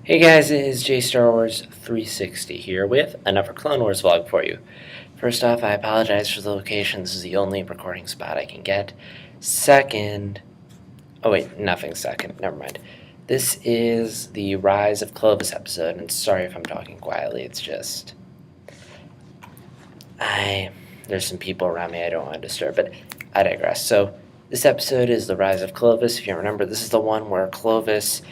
Hey guys, it is J Star Wars 360 here with another Clone Wars vlog for you. First off, I apologize for the location. This is the only recording spot I can get. Second, oh wait, nothing second, never mind. This is the Rise of Clovis episode, and sorry if I'm talking quietly, it's just... there's some people around me I don't want to disturb, but I digress. So, this episode is the Rise of Clovis. If you remember, this is the one where Clovis,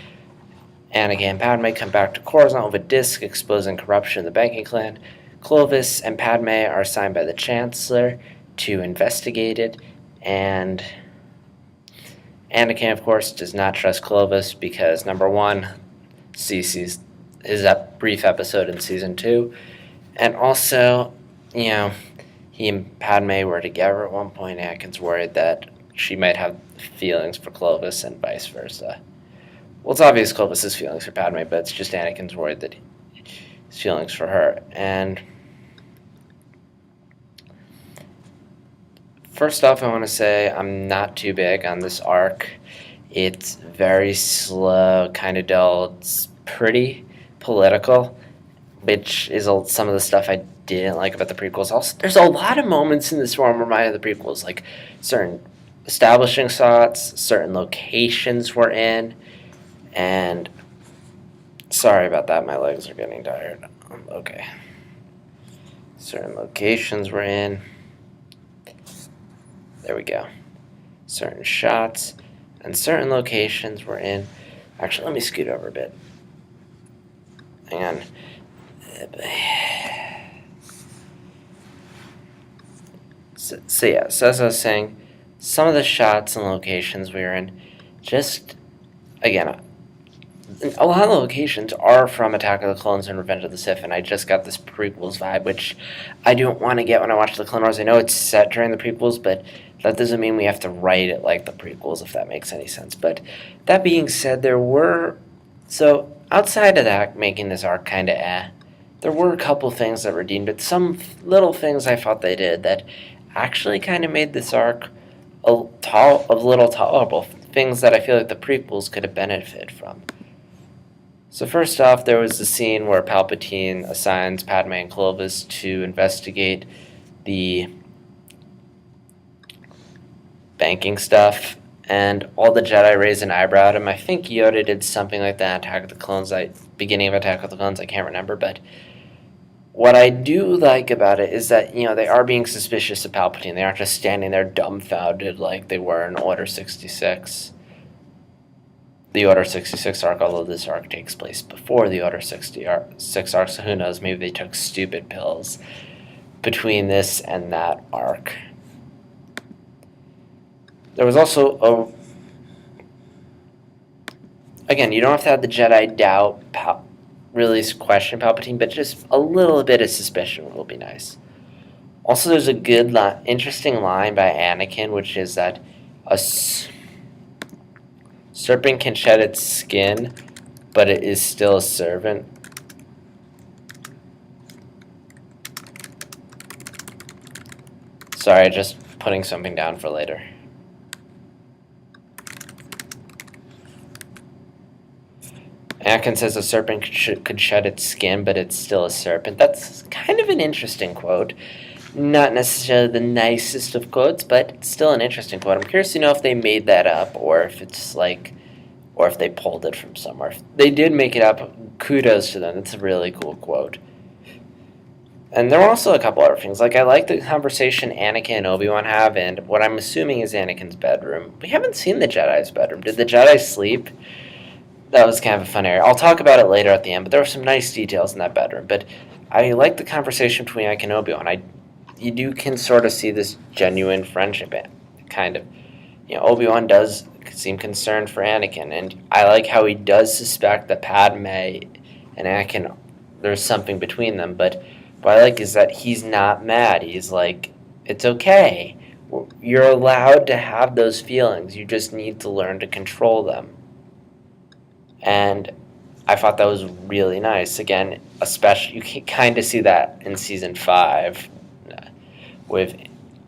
Anakin, and Padme come back to Coruscant with a disc exposing corruption in the banking clan. Clovis and Padme are assigned by the Chancellor to investigate it, and Anakin, of course, does not trust Clovis because, number one, Cece's his brief episode in Season 2, and also, he and Padme were together at one point. Anakin's worried that she might have feelings for Clovis and vice versa. Well, it's obvious Clovis' feelings for Padme, but it's just Anakin's worried that his feelings for her. And first off, I want to say I'm not too big on this arc. It's very slow, kind of dull. It's pretty political, which is some of the stuff I didn't like about the prequels. Also, there's a lot of moments in this where I'm reminded of the prequels, like certain establishing shots, certain locations we're in. And sorry about that, my legs are getting tired. Okay. Certain locations we're in. There we go. Certain shots and certain locations we're in. Actually, let me scoot over a bit. Hang on. So as I was saying, some of the shots and locations we were in, just, again, a lot of the locations are from Attack of the Clones and Revenge of the Sith, and I just got this prequels vibe, which I don't want to get when I watch the Clone Wars. I know it's set during the prequels, but that doesn't mean we have to write it like the prequels, if that makes any sense. But that being said, so outside of that making this arc kind of there were a couple things that redeemed, but some little things I thought they did that actually kind of made this arc a little tolerable, things that I feel like the prequels could have benefited from. So first off, there was the scene where Palpatine assigns Padme and Clovis to investigate the banking stuff, and all the Jedi raised an eyebrow at him. I think Yoda did something like that in Attack of the Clones, beginning of Attack of the Clones, I can't remember, but what I do like about it is that, they are being suspicious of Palpatine. They aren't just standing there dumbfounded like they were in Order 66. The Order 66 arc, although this arc takes place before the Order 66 arc, so who knows, maybe they took stupid pills between this and that arc. There was also again, you don't have to have the Jedi doubt, really question Palpatine, but just a little bit of suspicion will be nice. Also, there's a good, interesting line by Anakin, which is that a serpent can shed its skin, but it is still a servant. Sorry, just putting something down for later. Anakin says a serpent could shed its skin, but it's still a serpent. That's kind of an interesting quote. Not necessarily the nicest of quotes, but still an interesting quote. I'm curious to know if they made that up, or if it's or if they pulled it from somewhere. If they did make it up, kudos to them. It's a really cool quote. And there were also a couple other things. I like the conversation Anakin and Obi-Wan have, and what I'm assuming is Anakin's bedroom. We haven't seen the Jedi's bedroom. Did the Jedi sleep? That was kind of a fun area. I'll talk about it later at the end, but there were some nice details in that bedroom. But I like the conversation between Anakin and Obi-Wan. You can sort of see this genuine friendship, kind of. Obi-Wan does seem concerned for Anakin, and I like how he does suspect that Padme and Anakin, there's something between them, but what I like is that he's not mad. He's like, it's okay. You're allowed to have those feelings. You just need to learn to control them. And I thought that was really nice. Again, especially you can kind of see that in Season 5 with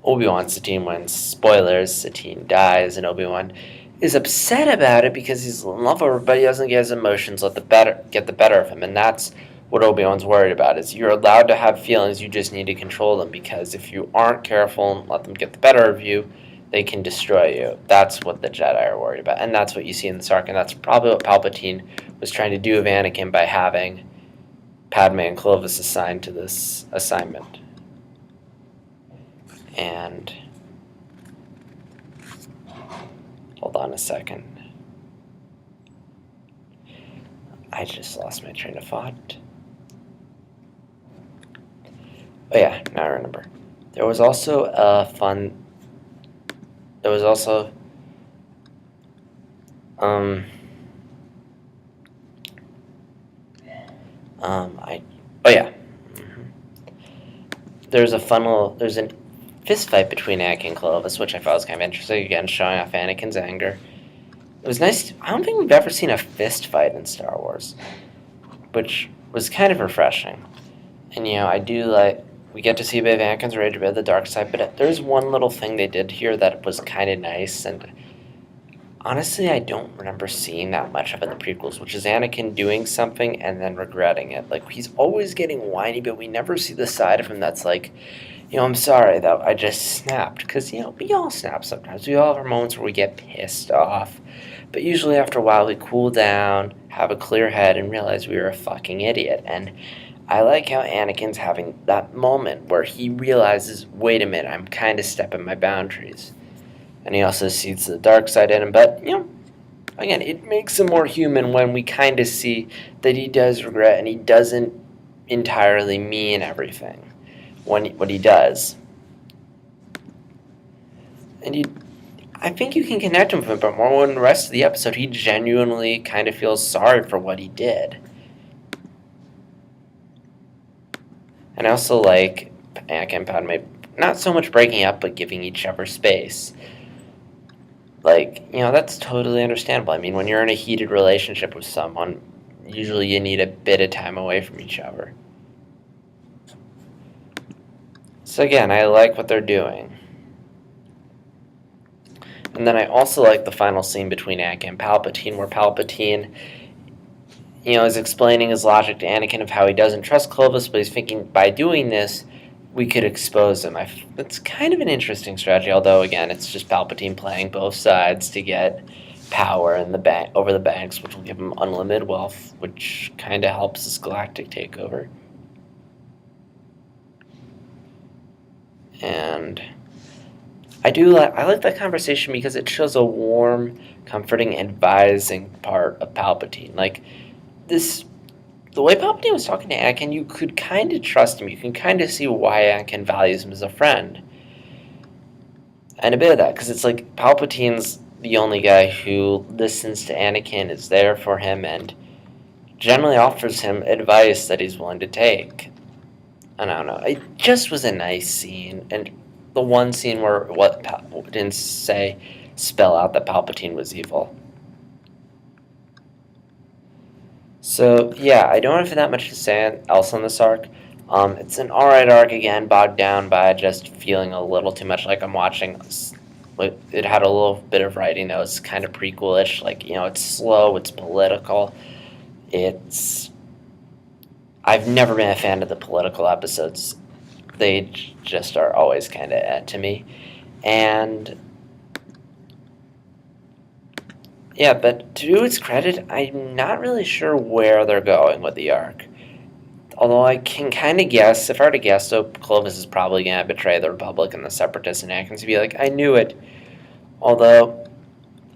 Obi-Wan. Satine, when, spoilers, Satine dies, and Obi-Wan is upset about it because he's in love with her, but he doesn't get his emotions get the better of him, and that's what Obi-Wan's worried about. Is you're allowed to have feelings, you just need to control them, because if you aren't careful and let them get the better of you, they can destroy you. That's what the Jedi are worried about, and that's what you see in this arc, and that's probably what Palpatine was trying to do with Anakin by having Padme and Clovis assigned to this assignment. And hold on a second. I just lost my train of thought. Oh yeah, now I remember. There was also oh yeah. There's a fist fight between Anakin and Clovis, which I thought was kind of interesting, again, showing off Anakin's anger. It was nice. I don't think we've ever seen a fist fight in Star Wars, which was kind of refreshing. And, I do like, we get to see a bit of Anakin's rage, a bit of the dark side, but there's one little thing they did here that was kind of nice, and honestly, I don't remember seeing that much of it in the prequels, which is Anakin doing something and then regretting it. Like, he's always getting whiny, but we never see the side of him that's like, I'm sorry that I just snapped. Because, we all snap sometimes. We all have our moments where we get pissed off. But usually after a while, we cool down, have a clear head, and realize we were a fucking idiot. And I like how Anakin's having that moment where he realizes, wait a minute, I'm kind of stepping my boundaries. And he also sees the dark side in him. But, again, it makes him more human when we kind of see that he does regret and he doesn't entirely mean everything what he does. And I think you can connect him with him, but more when the rest of the episode, he genuinely kind of feels sorry for what he did. And I also like Anakin and Padme not so much breaking up, but giving each other space. Like, that's totally understandable. I mean, when you're in a heated relationship with someone, usually you need a bit of time away from each other. So again, I like what they're doing. And then I also like the final scene between Anakin and Palpatine, where Palpatine, is explaining his logic to Anakin of how he doesn't trust Clovis, but he's thinking by doing this, we could expose him. That's kind of an interesting strategy, although, again, it's just Palpatine playing both sides to get power in over the banks, which will give him unlimited wealth, which kind of helps this galactic takeover. And I like that conversation because it shows a warm, comforting, advising part of Palpatine. Like, the way Palpatine was talking to Anakin, you could kind of trust him. You can kind of see why Anakin values him as a friend. And a bit of that, because it's like Palpatine's the only guy who listens to Anakin, is there for him, and generally offers him advice that he's willing to take. I don't know. It just was a nice scene, and the one scene where what didn't spell out that Palpatine was evil. So yeah, I don't have that much to say else on this arc. It's an alright arc, again, bogged down by just feeling a little too much like I'm watching. It had a little bit of writing that was kind of prequel-ish. Like, it's slow, it's political. I've never been a fan of the political episodes. They just are always kind of to me. And yeah, but to its credit, I'm not really sure where they're going with the arc. Although I can kind of guess, if I were to guess, so Clovis is probably going to betray the Republic and the Separatists, and Anakin's to be like, I knew it. Although,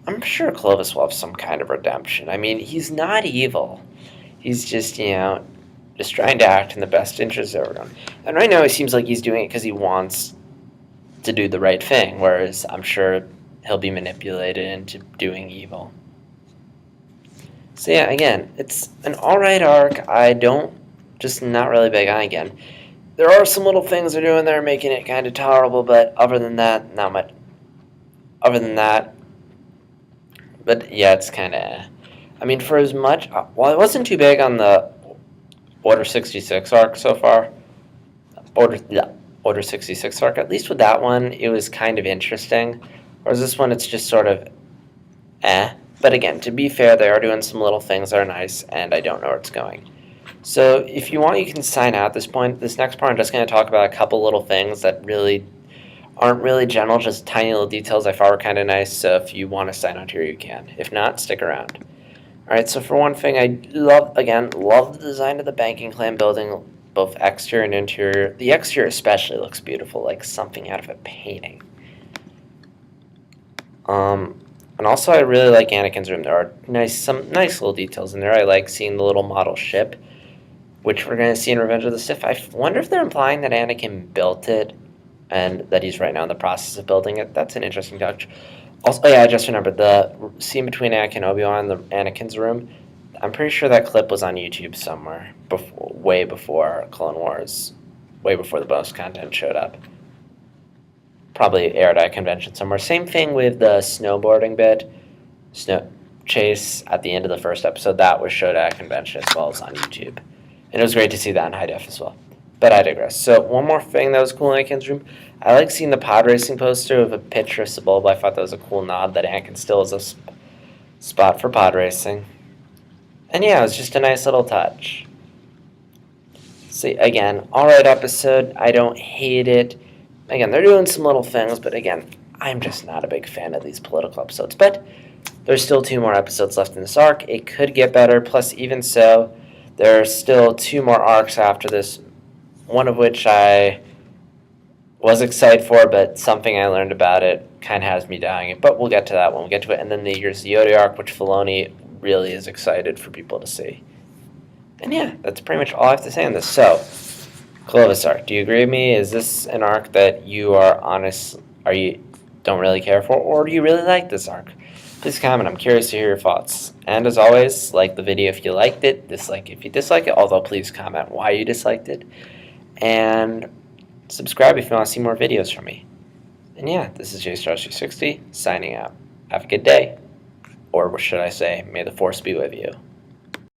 I'm sure Clovis will have some kind of redemption. I mean, he's not evil. He's just, just trying to act in the best interest of everyone. And right now it seems like he's doing it because he wants to do the right thing, whereas I'm sure he'll be manipulated into doing evil. So yeah, again, it's an alright arc. Just not really big on. Again, there are some little things they're doing there making it kind of tolerable, but other than that, not much. Other than that, but yeah, it's kind of, I mean, for as much, well, I wasn't too big on the Order 66 arc so far. Order 66 arc, at least with that one, it was kind of interesting. Whereas this one, it's just sort of But again, to be fair, they are doing some little things that are nice, and I don't know where it's going. So if you want, you can sign out at this point. This next part, I'm just going to talk about a couple little things that really aren't really general, just tiny little details I thought were kind of nice. So if you want to sign out here, you can. If not, stick around. All right, so for one thing, I love the design of the banking clan building, both exterior and interior. The exterior especially looks beautiful, like something out of a painting. And also I really like Anakin's room. There are some nice little details in there. I like seeing the little model ship, which we're going to see in Revenge of the Sith. I wonder if they're implying that Anakin built it and that he's right now in the process of building it. That's an interesting touch. Also, yeah, I just remembered the scene between Anakin and Obi-Wan in Anakin's room. I'm pretty sure that clip was on YouTube somewhere, way before Clone Wars, way before the bonus content showed up. Probably aired at a convention somewhere. Same thing with the snowboarding bit, snow chase at the end of the first episode. That was showed at a convention as well as on YouTube. And it was great to see that in high def as well. But I digress. So one more thing that was cool in Anakin's room. I like seeing the pod racing poster of a picture of Sebulba. I thought that was a cool nod that Anakin still is a spot for pod racing. And yeah, it was just a nice little touch. See, again, alright episode. I don't hate it. Again, they're doing some little things, but again, I'm just not a big fan of these political episodes. But there's still 2 more episodes left in this arc. It could get better. Plus, even so, there are still 2 more arcs after this, one of which I was excited for, but something I learned about it kind of has me doubting it. But we'll get to that when we get to it. And then there's the Yoda arc, which Filoni really is excited for people to see. And yeah, that's pretty much all I have to say on this. So, Clovis arc, do you agree with me? Is this an arc that you don't really care for, or do you really like this arc? Please comment. I'm curious to hear your thoughts. And as always, like the video if you liked it, dislike if you dislike it, although please comment why you disliked it. And subscribe if you want to see more videos from me. And yeah, this is JStar360 signing out. Have a good day. Or what should I say? May the Force be with you.